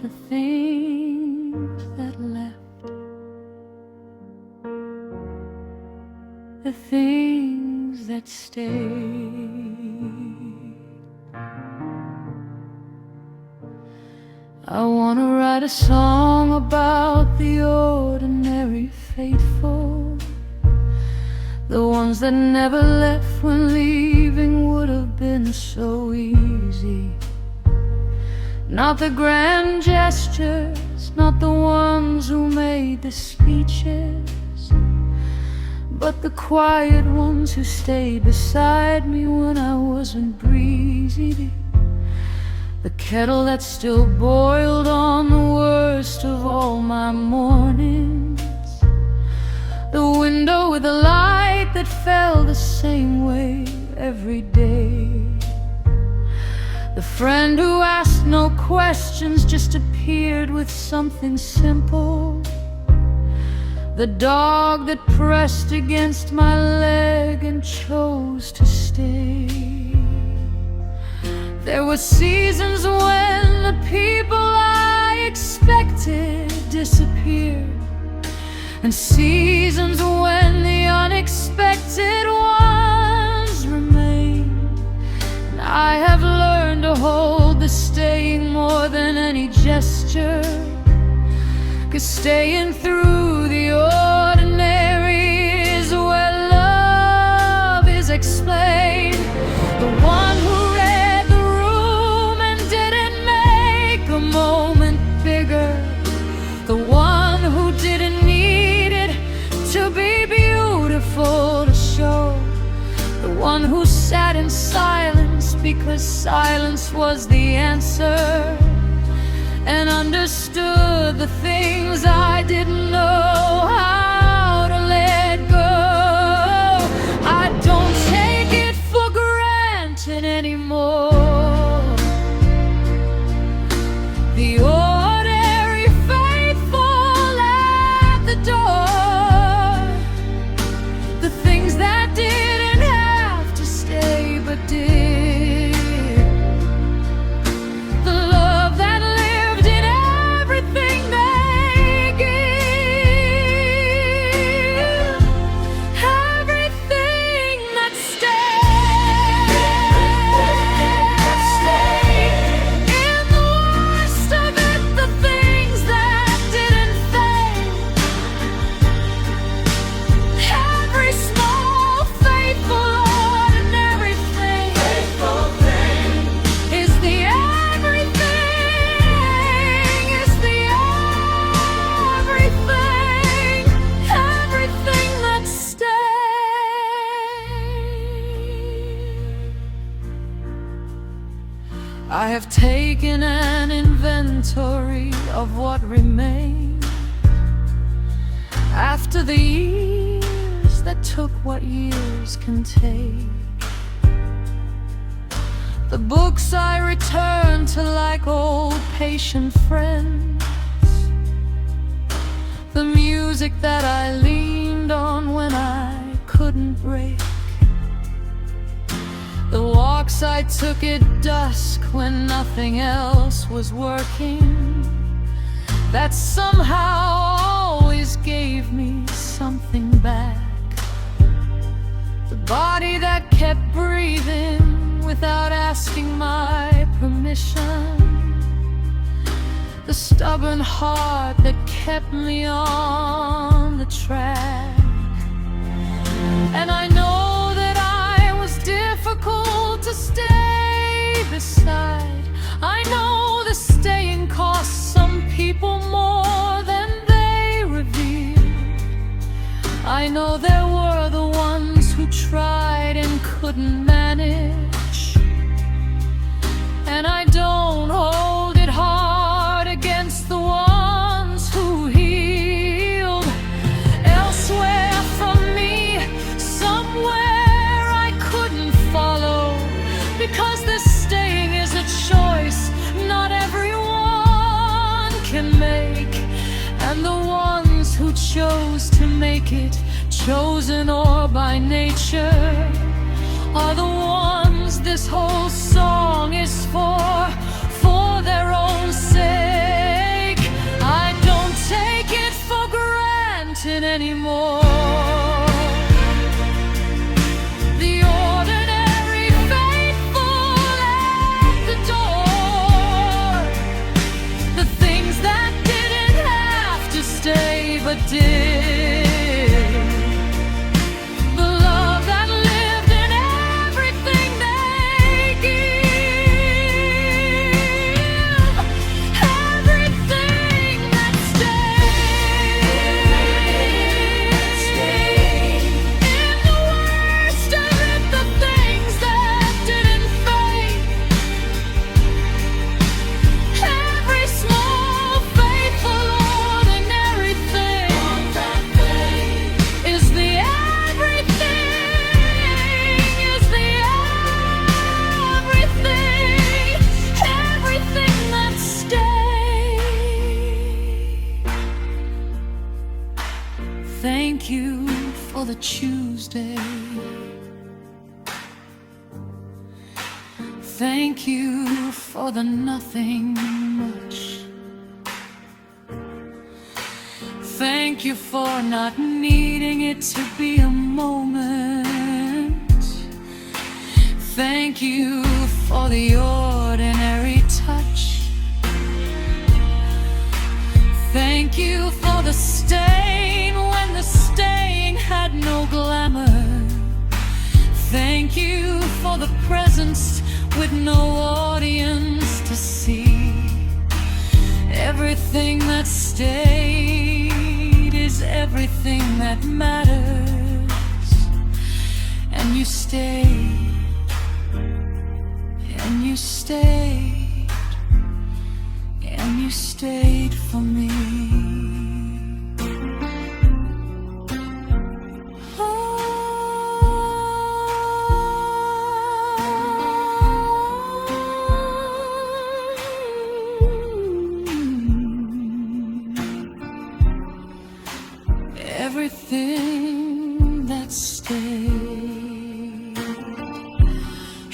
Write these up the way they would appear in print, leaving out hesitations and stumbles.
the things that left, the things that stayed. I wanna write a song about the ordinary faithful, the ones that never left when leaving would have been so easy. Not the grand gestures, not the ones who made the speeches, but the quiet ones who stayed beside me when I wasn't breezy. The kettle that still boiled on the worst of all my mornings, the window with a light that fell the same way every day, the friend who asked no questions, just appeared with something simple, the dog that pressed against my leg and chose to stay. There were seasons when the people I expected disappeared, and seasons when the unexpected ones remained. And I have learned to hold the staying more than any gesture, 'cause staying through the ordinary is where love is explained. The one who read the room and didn't make a moment bigger, the one who didn't need it to be beautiful to show, the one who sat in silence because silence was the answer, and understood the things I didn't know how to let go. I don't take it for granted anymore. The ordinary faithful at the door, the things that didn't have to stay but did, the love that lived in everything they give, everything that stayed. In the worst of it, the things that didn't fade, every small faithful ordinary thing is the everything, is the everything, everything that stayed. I have taken an inventory of what remained after the years that took what years can take. The books I return to like old patient friends, the music that I leaned on when I couldn't break, the walks I took at dusk when nothing else was working, that somehow always gave me something back, the body that kept breathing without asking my permission, the stubborn heart that kept me on the track. And I know that I was difficult to stay beside. I know the staying cost some people more than they revealed. I know there were the ones who tried and couldn't manage, and I don't hold it hard against the ones who healed. Elsewhere from me, somewhere I couldn't follow, because this staying is a choice not everyone can make, and the ones who chose to make it, chosen or by nature, are the ones this whole song is for their own sake. the Tuesday. Thank you for the nothing much. Thank you for not needing it to be a moment. Thank you for the ordinary touch. Thank you for the stain when the staying had no glamour. Thank you for the presence with no audience to see. Everything that stayed is everything that matters. And you stayed, and you stayed, and you stayed for me. Everything that stayed,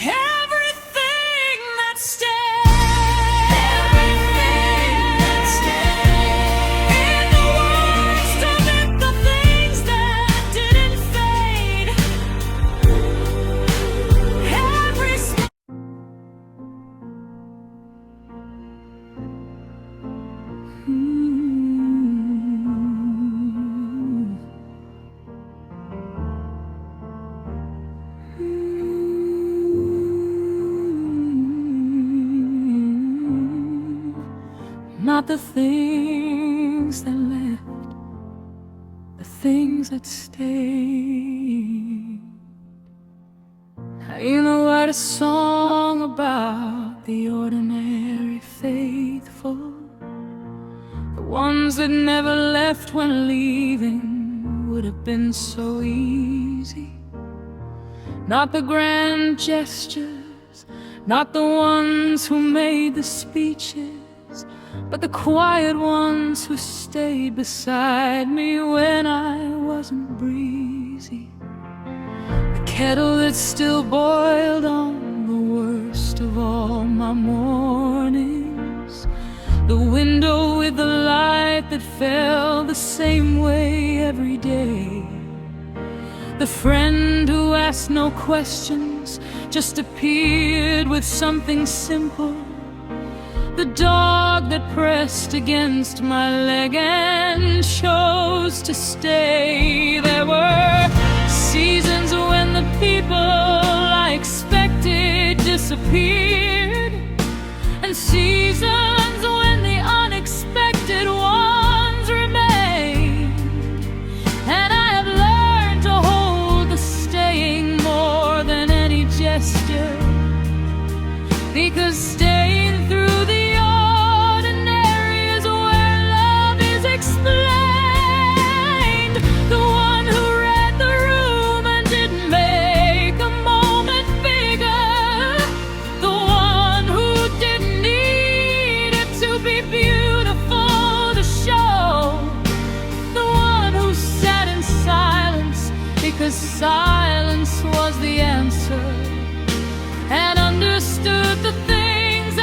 everything that stayed, everything that stayed. In the worst of it, the things that didn't fade. Every not the things that left, the things that stayed. Now you know, write a song about the ordinary faithful, the ones that never left when leaving would have been so easy. Not the grand gestures, not the ones who made the speeches, but the quiet ones who stayed beside me when I wasn't breezy. The kettle that still boiled on the worst of all my mornings. The window with the light that fell the same way every day. The friend who asked no questions, just appeared with something simple. The dog that pressed against my leg and chose to stay. There were seasons when the people I expected disappeared, and seasons when the unexpected ones remained. And I have learned to hold the staying more than any gesture, because staying through the explained. The one who read the room and didn't make a moment bigger. The one who didn't need it to be beautiful to show. The one who sat in silence because silence was the answer, and understood the things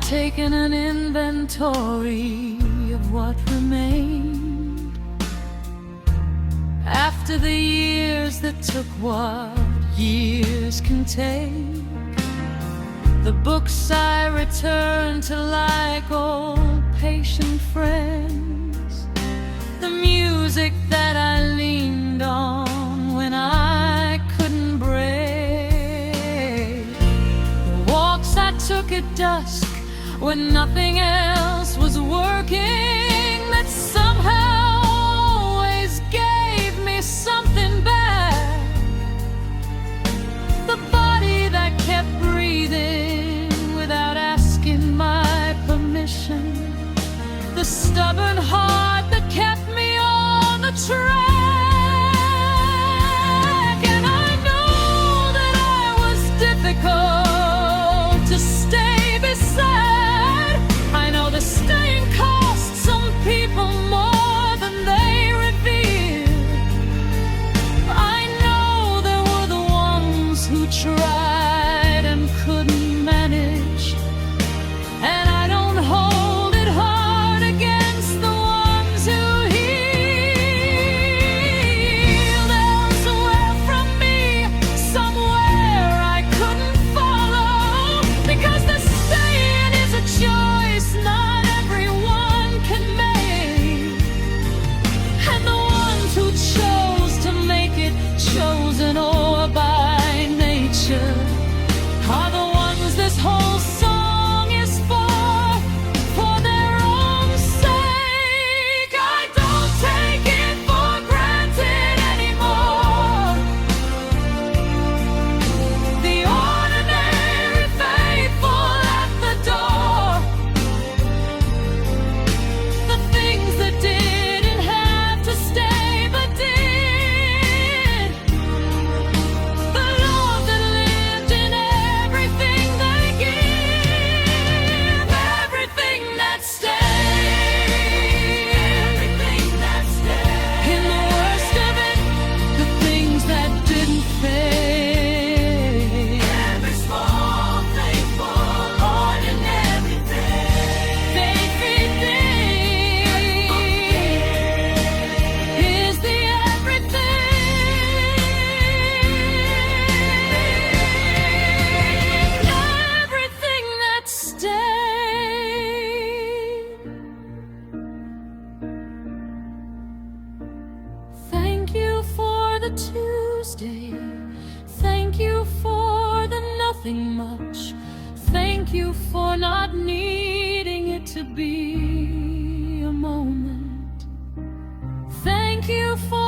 taken an inventory of what remained after the years that took what years can take. The books I return to like old patient friends, the music that I leaned on when I couldn't break, the walks I took at dusk when nothing else was working, that somehow always gave me something back, the body that kept breathing without asking my permission, the stubborn heart that kept me on the track. And I know that I was difficult to stay beside. I know the staying cost some people more than they reveal. I know there were the ones who tried and couldn't manage, and I don't hold it hard against the ones who healed elsewhere from me, somewhere I couldn't follow, because the staying is a choice not everyone can make, and the ones who chose to make it, chosen or by nature, are the ones this whole song is for their own sake. I don't take it for granted anymore. The ordinary faithful at the door, the things that didn't have to stay but did, the love that lived in everything they give, everything that stays, everything that stays. In the worst of it, the things that didn't fade, every small, faithful, ordinary thing, is the everything, everything that stayed. Thank you for the Tuesday. Thank you for the nothing much. Thank you for not needing it to be a moment. Thank you for